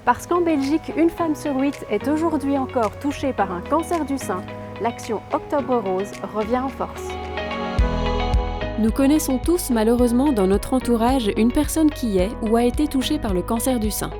Parce qu'en Belgique, une femme sur 8 est aujourd'hui encore touchée par un cancer du sein, l'action Octobre Rose revient en force. Nous connaissons tous malheureusement dans notre entourage une personne qui est ou a été touchée par le cancer du sein.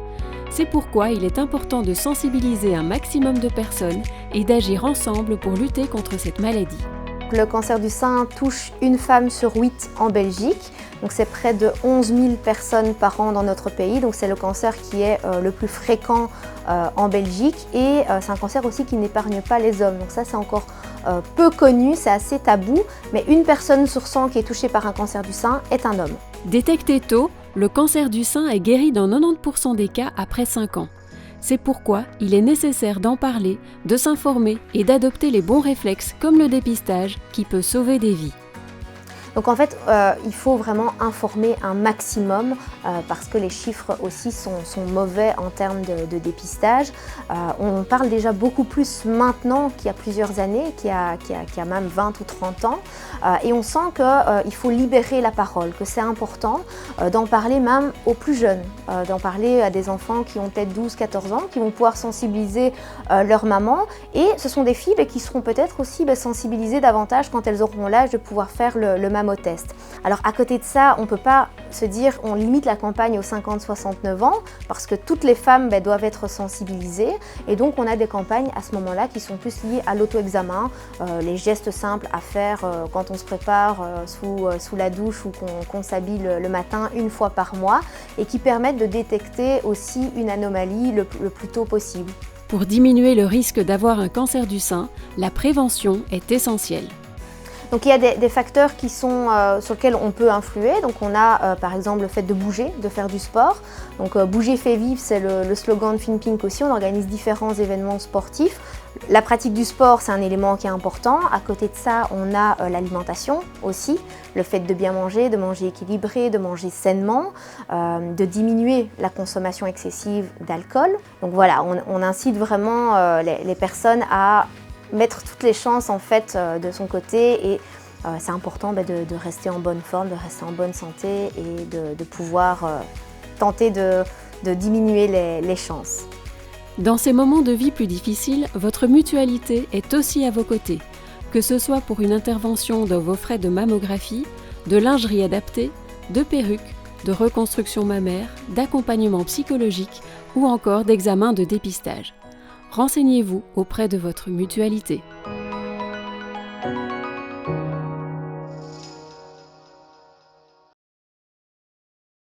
C'est pourquoi il est important de sensibiliser un maximum de personnes et d'agir ensemble pour lutter contre cette maladie. Le cancer du sein touche une femme sur 8 en Belgique. Donc c'est près de 11 000 personnes par an dans notre pays. Donc c'est le cancer qui est le plus fréquent en Belgique et c'est un cancer aussi qui n'épargne pas les hommes. Donc ça c'est encore peu connu, c'est assez tabou. Mais une personne sur 100 qui est touchée par un cancer du sein est un homme. Détecté tôt, le cancer du sein est guéri dans 90% des cas après 5 ans. C'est pourquoi il est nécessaire d'en parler, de s'informer et d'adopter les bons réflexes comme le dépistage qui peut sauver des vies. Donc en fait, il faut vraiment informer un maximum parce que les chiffres aussi sont mauvais en termes de dépistage. On parle déjà beaucoup plus maintenant qu'il y a plusieurs années, qu'il y a même 20 ou 30 ans. Et on sent qu'il faut libérer la parole, que c'est important d'en parler même aux plus jeunes, d'en parler à des enfants qui ont peut-être 12-14 ans, qui vont pouvoir sensibiliser leur maman. Et ce sont des filles qui seront peut-être aussi sensibilisées davantage quand elles auront l'âge de pouvoir faire le mammotest. Alors à côté de ça, on ne peut pas se dire on limite la campagne aux 50-69 ans parce que toutes les femmes doivent être sensibilisées et donc on a des campagnes à ce moment-là qui sont plus liées à l'auto-examen, les gestes simples à faire quand on se prépare sous la douche ou qu'on s'habille le matin une fois par mois et qui permettent de détecter aussi une anomalie le plus tôt possible. Pour diminuer le risque d'avoir un cancer du sein, la prévention est essentielle. Donc il y a des facteurs qui sont, sur lesquels on peut influer. Donc on a par exemple le fait de bouger, de faire du sport. Donc bouger fait vivre, c'est le slogan de Finpink aussi. On organise différents événements sportifs. La pratique du sport, c'est un élément qui est important. À côté de ça, on a l'alimentation aussi. Le fait de bien manger, de manger équilibré, de manger sainement, de diminuer la consommation excessive d'alcool. Donc voilà, on incite vraiment les personnes à mettre toutes les chances en fait de son côté et c'est important de rester en bonne forme, de rester en bonne santé et de pouvoir tenter de diminuer les chances. Dans ces moments de vie plus difficiles, votre mutualité est aussi à vos côtés, que ce soit pour une intervention dans vos frais de mammographie, de lingerie adaptée, de perruques, de reconstruction mammaire, d'accompagnement psychologique ou encore d'examen de dépistage. Renseignez-vous auprès de votre mutualité.